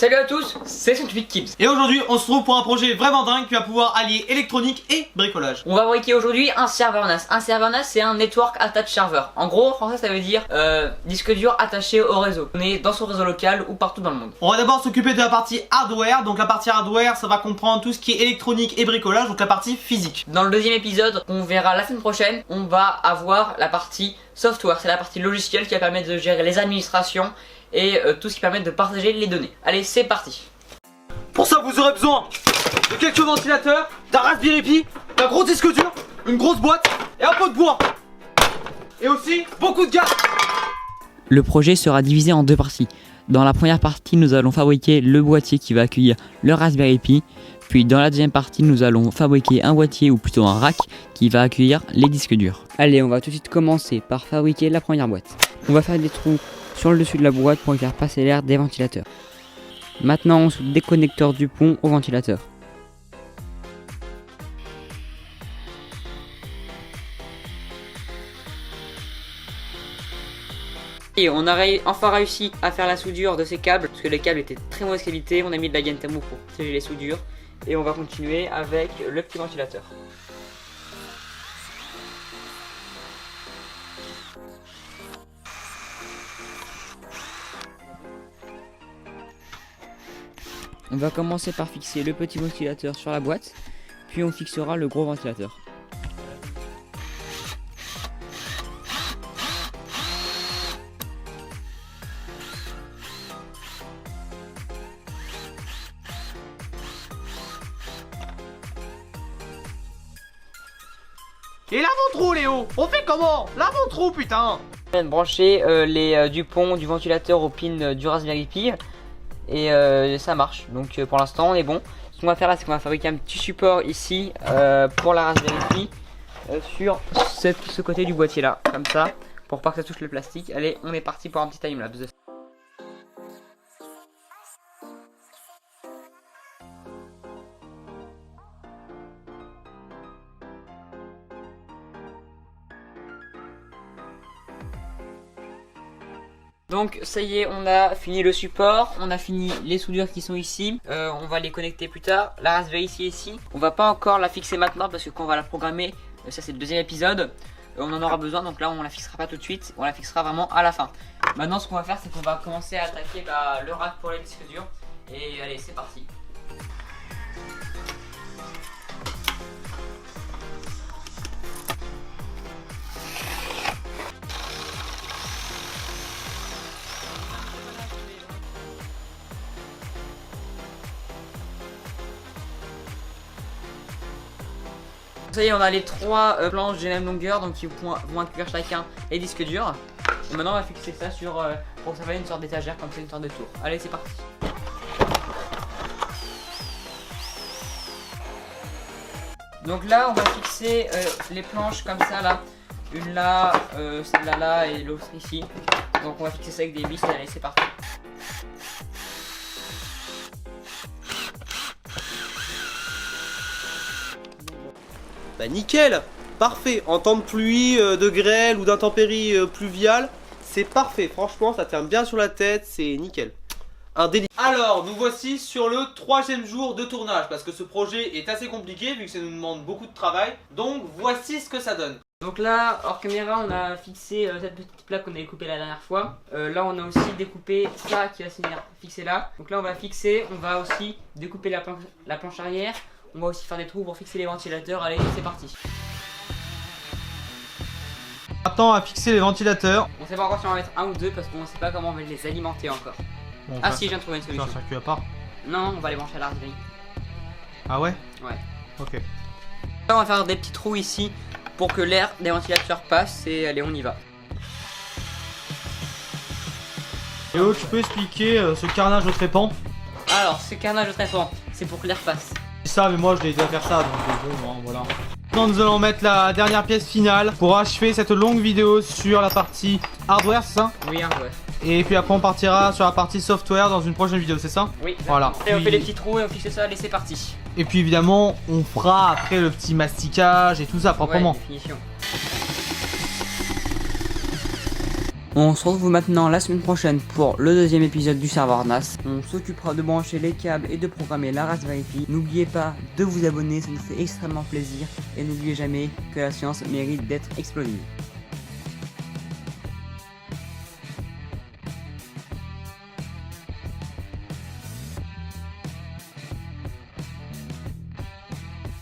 Salut à tous, c'est Scientific Kids. Et aujourd'hui on se trouve pour un projet vraiment dingue qui va pouvoir allier électronique et bricolage. On va fabriquer aujourd'hui un serveur NAS. Un serveur NAS c'est un Network Attached Server. En gros en français ça veut dire disque dur attaché au réseau. On est dans son réseau local ou partout dans le monde. On va d'abord s'occuper de la partie hardware. Donc la partie hardware ça va comprendre tout ce qui est électronique et bricolage, donc la partie physique. Dans le deuxième épisode qu'on verra la semaine prochaine, on va avoir la partie software. C'est la partie logicielle qui va permettre de gérer les administrations et tout ce qui permet de partager les données. Allez, c'est parti. Pour ça vous aurez besoin de quelques ventilateurs, d'un Raspberry Pi, d'un gros disque dur, une grosse boîte et un pot de bois. Et aussi beaucoup de gaz. Le projet sera divisé en deux parties. Dans la première partie, nous allons fabriquer le boîtier qui va accueillir le Raspberry Pi. Puis dans la deuxième partie, nous allons fabriquer un boîtier ou plutôt un rack qui va accueillir les disques durs. Allez, on va tout de suite commencer par fabriquer la première boîte. On va faire des trous sur le dessus de la boîte pour y faire passer l'air des ventilateurs. Maintenant, on soude des connecteurs du pont au ventilateur. Et on a enfin réussi à faire la soudure de ces câbles parce que les câbles étaient de très mauvaise qualité. On a mis de la gaine thermo pour protéger les soudures. Et on va continuer avec le petit ventilateur. On va commencer par fixer le petit ventilateur sur la boîte, puis on fixera le gros ventilateur. Et l'avant-trou Léo, on fait comment? L'avant-trou putain. On vient de brancher les du pont du ventilateur au pin du Raspberry Pi. Et ça marche, donc pour l'instant on est bon. Ce qu'on va faire là, c'est qu'on va fabriquer un petit support ici pour la Raspberry Pi sur ce côté du boîtier là, comme ça, pour pas que ça touche le plastique. Allez, on est parti pour un petit timelapse. Donc ça y est, on a fini le support, on a fini les soudures qui sont ici, on va les connecter plus tard. La Raspberry ici, on va pas encore la fixer maintenant parce que quand on va la programmer, ça c'est le deuxième épisode, on en aura besoin, donc là on la fixera pas tout de suite, on la fixera vraiment à la fin. Maintenant ce qu'on va faire, c'est qu'on va commencer à attaquer le rack pour les disques durs, et allez c'est parti. Ça y est, on a les trois planches de la même longueur, donc qui vont accueillir chacun les disques durs. Et maintenant on va fixer ça sur pour que ça fasse une sorte d'étagère, comme ça, une sorte de tour. Allez, c'est parti. Donc là on va fixer les planches comme ça là. Une là, celle-là là et l'autre ici. Donc on va fixer ça avec des vis. Allez, c'est parti. Bah nickel, parfait, en temps de pluie, de grêle ou d'intempéries pluviales, c'est parfait, franchement ça tient bien sur la tête, c'est nickel. Un délit. Alors nous voici sur le 3e jour de tournage, parce que ce projet est assez compliqué vu que ça nous demande beaucoup de travail. Donc voici ce que ça donne. Donc là, hors caméra, on a fixé cette petite plaque qu'on avait coupée la dernière fois. Là, on a aussi découpé ça qui va se venir fixer là. Donc là, on va fixer, on va aussi découper la planche arrière. On va aussi faire des trous pour fixer les ventilateurs. Allez, c'est parti. Maintenant à fixer les ventilateurs. On sait pas encore si on va mettre un ou deux parce qu'on sait pas comment on va les alimenter encore. Bon, ah si, je viens de trouver une solution. C'est un circuit à part. Non, on va les brancher à la Raspberry. Ah ouais? Ouais. Ok. Là, on va faire des petits trous ici pour que l'air des ventilateurs passe et allez, on y va. Léo, tu peux expliquer ce carnage de trépan? Alors, ce carnage de trépan, c'est pour que l'air passe. C'est ça, mais moi je l'ai déjà faire ça, donc bon, voilà. Maintenant nous allons mettre la dernière pièce finale pour achever cette longue vidéo sur la partie hardware, c'est ça? Oui, ouais. Et puis après on partira sur la partie software dans une prochaine vidéo, c'est ça? Oui. Voilà. Et on fait les petits trous et on fixe ça, allez c'est parti. Et puis évidemment on fera après le petit masticage et tout ça proprement. Ouais, définition. On se retrouve maintenant la semaine prochaine pour le deuxième épisode du serveur NAS. On s'occupera de brancher les câbles et de programmer la Raspberry Pi. N'oubliez pas de vous abonner, ça nous fait extrêmement plaisir. Et n'oubliez jamais que la science mérite d'être explosive.